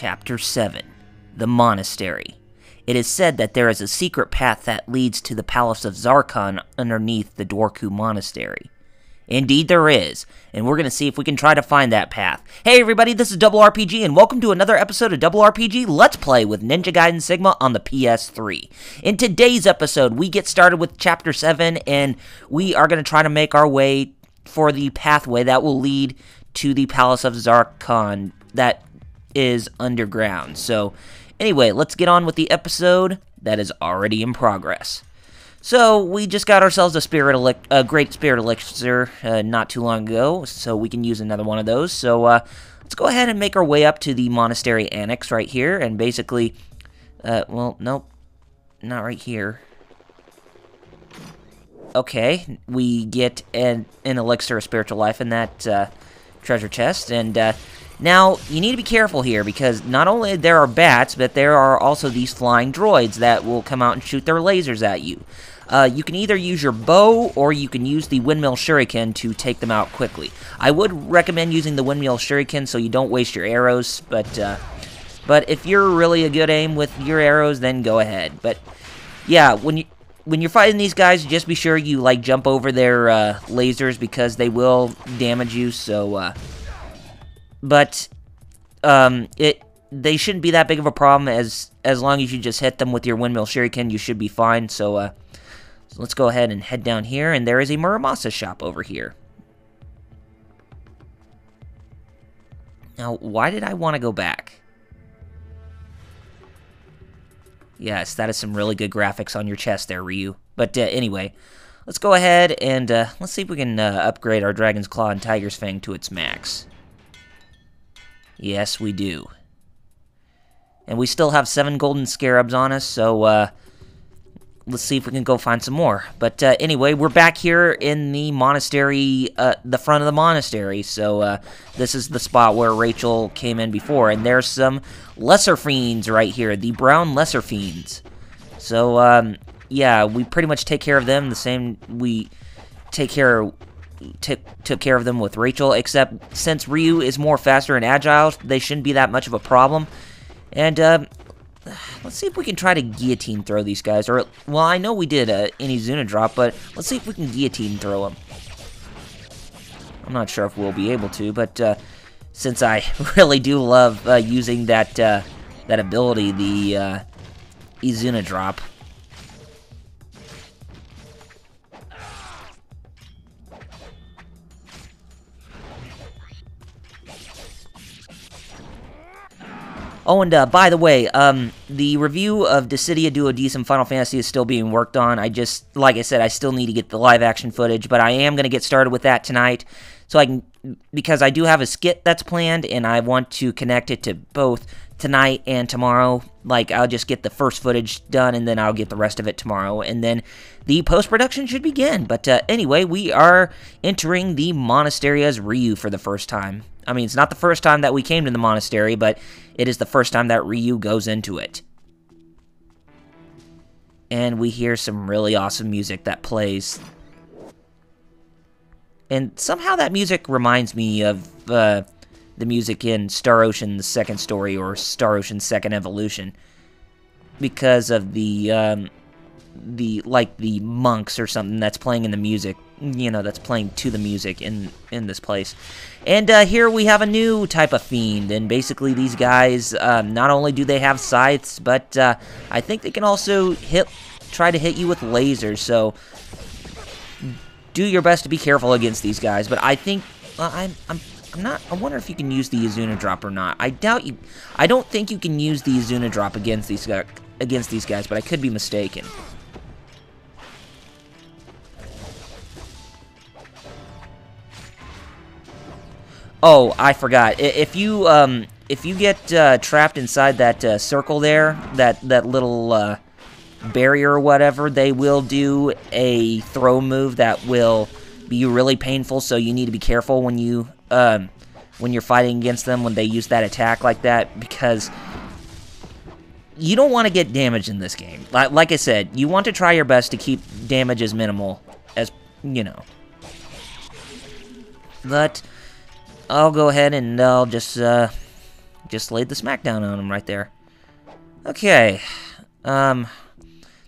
Chapter 7, The Monastery. It is said that there is a secret path that leads to the Palace of Zarkon underneath the Dworku Monastery. Indeed there is, and we're going to see if we can try to find that path. Hey everybody, this is RPG, and welcome to another episode of RPG Let's Play with Ninja Gaiden Sigma on the PS3. In today's episode, we get started with Chapter 7, and we are going to try to make our way for the pathway that will lead to the Palace of Zarkon that is underground. So, anyway, let's get on with the episode that is already in progress. So, we just got ourselves a great spirit elixir not too long ago, so we can use another one of those. So, let's go ahead and make our way up to the Monastery Annex right here, and basically, well, nope, not right here. Okay, we get an elixir of spiritual life in that treasure chest, and now you need to be careful here because not only there are bats, but there are also these flying droids that will come out and shoot their lasers at you. You can either use your bow or you can use the windmill shuriken to take them out quickly. I would recommend using the windmill shuriken so you don't waste your arrows, but if you're really a good aim with your arrows, then go ahead. But yeah, when you're fighting these guys, just be sure you like jump over their lasers because they will damage you. So, they shouldn't be that big of a problem as long as you just hit them with your windmill shuriken. You should be fine. So let's go ahead and head down here, and there is a Muramasa shop over here. Now, why did I want to go back? Yes, that is some really good graphics on your chest there, Ryu. But anyway, let's go ahead and let's see if we can upgrade our Dragon's Claw and Tiger's Fang to its max. Yes, we do. And we still have 7 golden scarabs on us, so let's see if we can go find some more. But anyway, we're back here in the monastery, the front of the monastery. So this is the spot where Rachel came in before, and there's some lesser fiends right here, the brown lesser fiends. So yeah, we pretty much take care of them the same we took care of them with Rachel, except since Ryu is more faster and agile, they shouldn't be that much of a problem. And let's see if we can try to guillotine throw these guys. Or, well, I know we did any Zuna drop, but let's see if we can guillotine throw them. I'm not sure if we'll be able to, but since I really do love using that ability, the Izuna drop. Oh, and by the way, the review of Dissidia Duodecim Final Fantasy is still being worked on. Like I said, I still need to get the live-action footage, but I am going to get started with that tonight, so because I do have a skit that's planned, and I want to connect it to both tonight and tomorrow. Like, I'll just get the first footage done, and then I'll get the rest of it tomorrow, and then the post-production should begin. But anyway, we are entering the monastery as Ryu for the first time. I mean, it's not the first time that we came to the monastery, but it is the first time that Ryu goes into it. And we hear some really awesome music that plays. And somehow that music reminds me of the music in Star Ocean: The Second Story or Star Ocean: Second Evolution, because of the monks or something that's playing in the music, you know, that's playing to the music in this place. And here we have a new type of fiend, and basically these guys, not only do they have scythes, but I think they can also try to hit you with lasers, so do your best to be careful against these guys. But I think, I wonder if you can use the Izuna drop or not. I don't think you can use the Izuna drop against these guys, but I could be mistaken. Oh, I forgot. If you get trapped inside that circle there, that little barrier or whatever, they will do a throw move that will be really painful. So you need to be careful when you're fighting against them when they use that attack like that, because you don't want to get damaged in this game. Like I said, you want to try your best to keep damage as minimal as you know. But I'll go ahead and I'll just just laid the smackdown on him right there. Okay. Now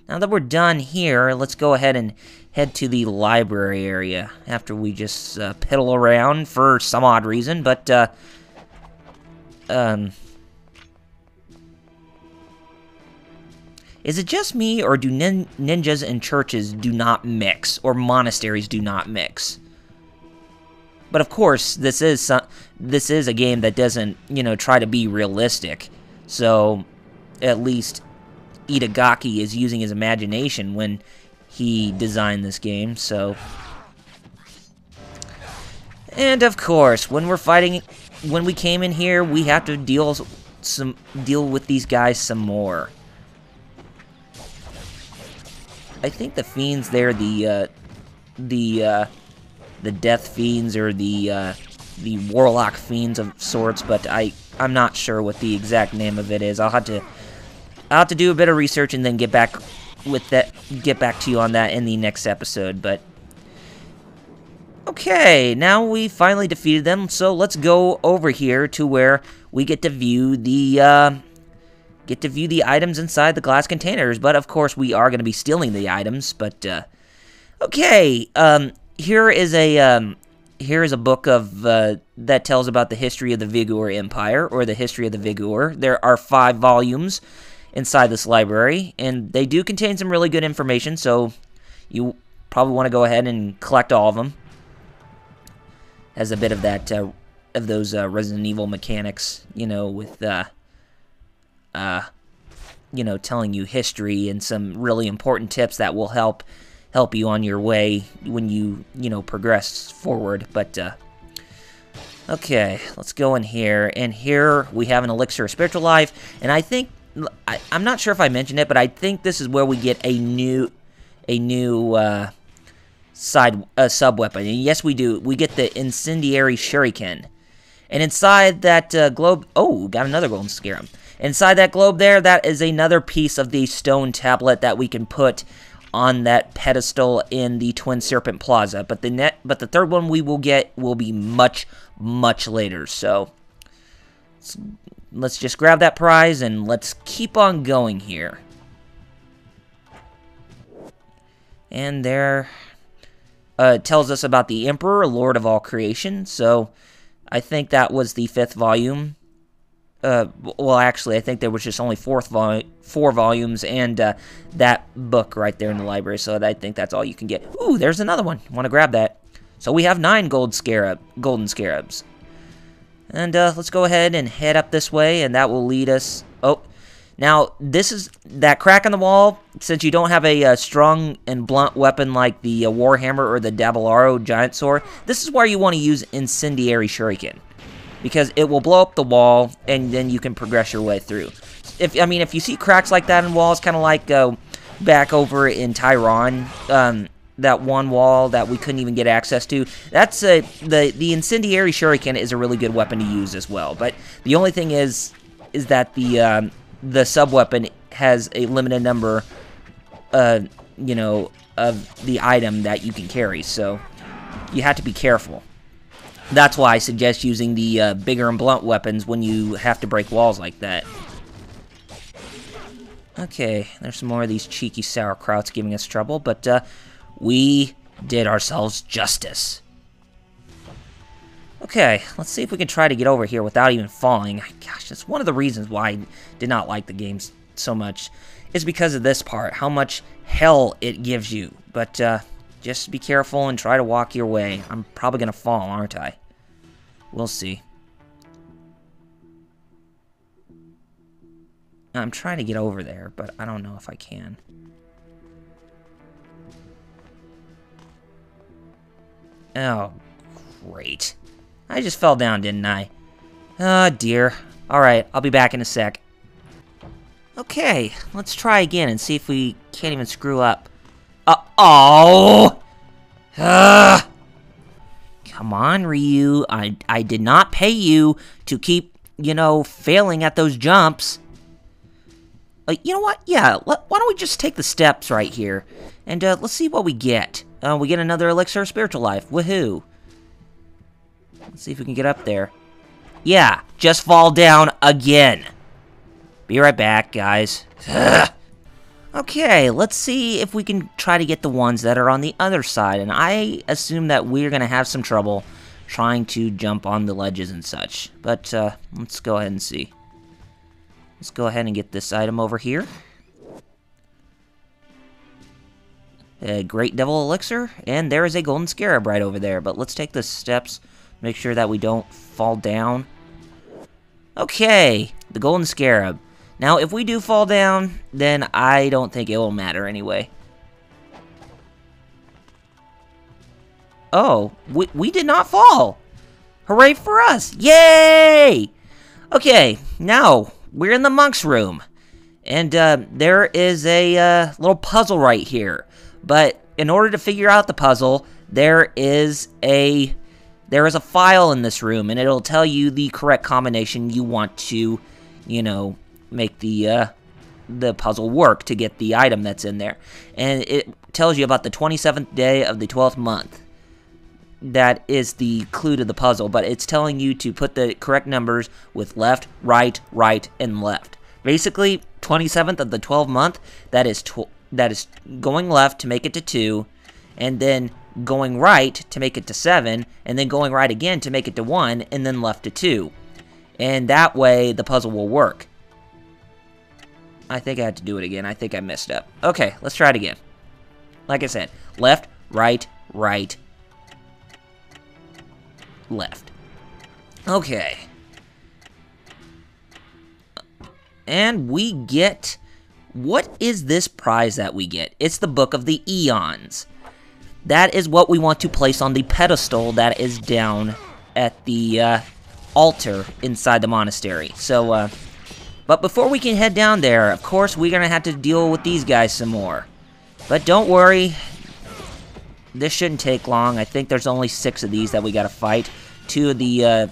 that we're done here, let's go ahead and head to the library area after we just piddle around for some odd reason, but is it just me, or do ninjas and churches do not mix, or monasteries do not mix? But of course, this is a game that doesn't, you know, try to be realistic. So, at least Itagaki is using his imagination when he designed this game. So, and of course, when we came in here, we have to deal with these guys some more. I think the fiends there, the death fiends, or the warlock fiends of sorts, but I'm not sure what the exact name of it is. I'll have to do a bit of research and then get back to you on that in the next episode. But okay, now we finally defeated them, so let's go over here to where we get to view the items inside the glass containers. But of course, we are going to be stealing the items. But okay, here is a book of that tells about the history of the Vigor Empire, or the history of the Vigor. There are 5 volumes inside this library, and they do contain some really good information, so you probably want to go ahead and collect all of them. Has a bit of that of those Resident Evil mechanics, you know, with you know, telling you history and some really important tips that will help you on your way when you know, progress forward. But okay, let's go in here, and here we have an elixir of spiritual life, and I think I'm not sure if I mentioned it, but I think this is where we get a new sub weapon. And yes, we do. We get the Incendiary Shuriken, and inside that globe, oh, got another golden scarab. Inside that globe there, that is another piece of the stone tablet that we can put on that pedestal in the Twin Serpent Plaza. But the third one we will get will be much later. So let's just grab that prize and let's keep on going here. And there tells us about the Emperor, Lord of all creation. So I think that was the 5th volume. Well, actually, I think there was just only 4 volumes, and that book right there in the library, so I think that's all you can get. Ooh, there's another one. Want to grab that. So we have 9 golden scarabs. And let's go ahead and head up this way, and that will lead us... Oh, now, this is that crack in the wall. Since you don't have a strong and blunt weapon like the Warhammer or the Dabalaro Giant Sword, this is where you want to use Incendiary Shuriken, because it will blow up the wall, and then you can progress your way through. If you see cracks like that in walls, kind of like back over in Tyrone, that one wall that we couldn't even get access to, that's the Incendiary Shuriken is a really good weapon to use as well. But the only thing is that the sub weapon has a limited number, you know, of the item that you can carry, so you have to be careful. That's why I suggest using the bigger and blunt weapons when you have to break walls like that. Okay, there's some more of these cheeky sauerkrauts giving us trouble, but we did ourselves justice. Okay, let's see if we can try to get over here without even falling. Gosh, that's one of the reasons why I did not like the game so much, is because of this part, how much hell it gives you. But just be careful and try to walk your way. I'm probably going to fall, aren't I? We'll see. I'm trying to get over there, but I don't know if I can. Oh, great. I just fell down, didn't I? Oh, dear. Alright, I'll be back in a sec. Okay, let's try again and see if we can't even screw up. Oh! Come on, Ryu. I did not pay you to keep, you know, failing at those jumps. You know what? Yeah, why don't we just take the steps right here, and let's see what we get. We get another elixir of spiritual life. Woohoo! Let's see if we can get up there. Yeah, just fall down again. Be right back, guys. Okay, let's see if we can try to get the ones that are on the other side. And I assume that we're going to have some trouble trying to jump on the ledges and such. But let's go ahead and see. Let's go ahead and get this item over here. A Great Devil Elixir. And there is a Golden Scarab right over there. But let's take the steps. Make sure that we don't fall down. Okay, the Golden Scarab. Now, if we do fall down, then I don't think it will matter anyway. Oh, we did not fall. Hooray for us. Yay! Okay, now, we're in the monk's room. And there is a little puzzle right here. But in order to figure out the puzzle, there is a file in this room. And it'll tell you the correct combination you want to, you know, make the puzzle work to get the item that's in there. And it tells you about the 27th day of the 12th month. That is the clue to the puzzle, but it's telling you to put the correct numbers with left, right, and left. Basically, 27th of the 12th month, that is going left to make it to 2, and then going right to make it to 7, and then going right again to make it to 1, and then left to 2. And that way, the puzzle will work. I think I had to do it again. I think I messed up. Okay, let's try it again. Like I said, left, right, left. Okay. And we get... What is this prize that we get? It's the Book of the Eons. That is what we want to place on the pedestal that is down at the altar inside the monastery. So, but before we can head down there, of course, we're going to have to deal with these guys some more. But don't worry. This shouldn't take long. I think there's only 6 of these that we got to fight. 2 of the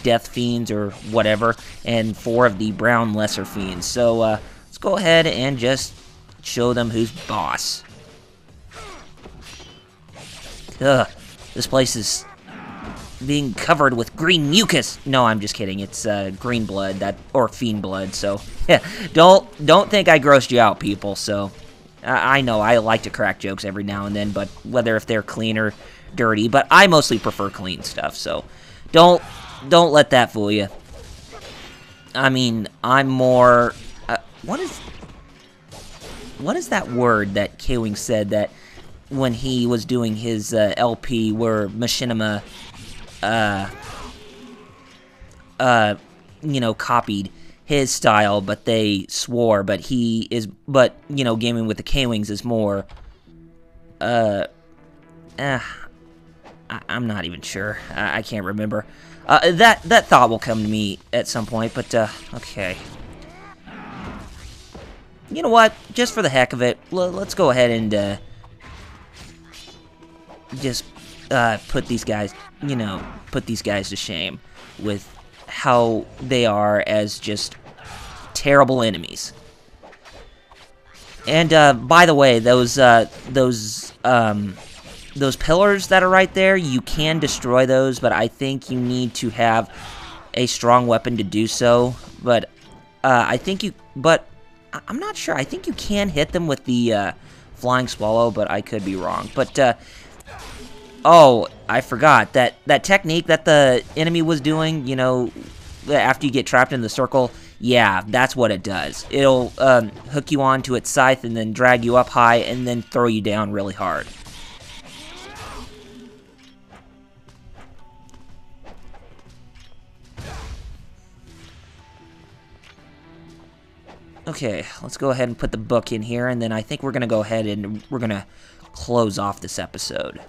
death fiends or whatever, and 4 of the brown lesser fiends. So, let's go ahead and just show them who's boss. Ugh, this place is being covered with green mucus. No, I'm just kidding. It's green blood, or fiend blood. So yeah, don't think I grossed you out, people. So I know I like to crack jokes every now and then, but whether if they're clean or dirty, but I mostly prefer clean stuff. So don't let that fool you. I mean, I'm more. What is that word that K-Wing said that when he was doing his LP where Machinima, you know, copied his style, but they swore, but you know, gaming with the K-Wings is more, I'm not even sure. I can't remember. That thought will come to me at some point, but, okay. You know what? Just for the heck of it, let's go ahead and, just put these guys, you know, to shame with how they are as just terrible enemies. And by the way, those pillars that are right there, you can destroy those, but I think you need to have a strong weapon to do so. But I'm not sure. I think you can hit them with the flying swallow, but I could be wrong. But oh, I forgot that technique that the enemy was doing, you know, after you get trapped in the circle. Yeah, that's what it does. It'll hook you onto its scythe and then drag you up high and then throw you down really hard. Okay, let's go ahead and put the book in here, and then I think we're going to go ahead and we're going to close off this episode.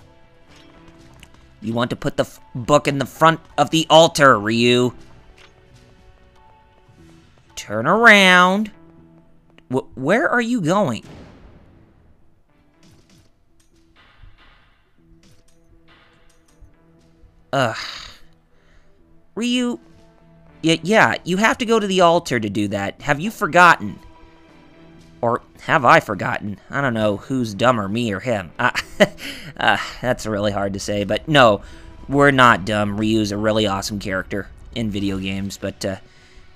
You want to put the book in the front of the altar, Ryu. Turn around. Where are you going? Ryu... Yeah, you have to go to the altar to do that. Have you forgotten? Or have I forgotten? I don't know who's dumber, me or him. That's really hard to say, but no, we're not dumb. Ryu's a really awesome character. in video games. But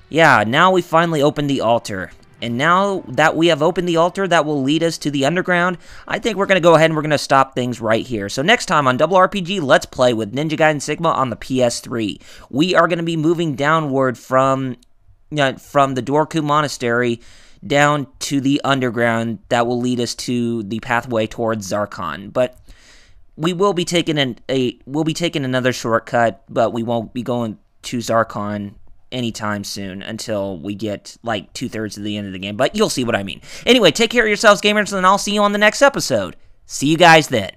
yeah, now we finally opened the altar. And now that we have opened the altar that will lead us to the underground, I think we're going to go ahead and we're going to stop things right here. So next time on Double RPG, let's play with Ninja Gaiden Sigma on the PS3. We are going to be moving downward from the Dworku Monastery down to the underground that will lead us to the pathway towards Zarkon. But we will be taking another shortcut, but we won't be going to Zarkon anytime soon until we get like 2/3 of the end of the game, but you'll see what I mean. Anyway, take care of yourselves, gamers, and I'll see you on the next episode. See you guys then.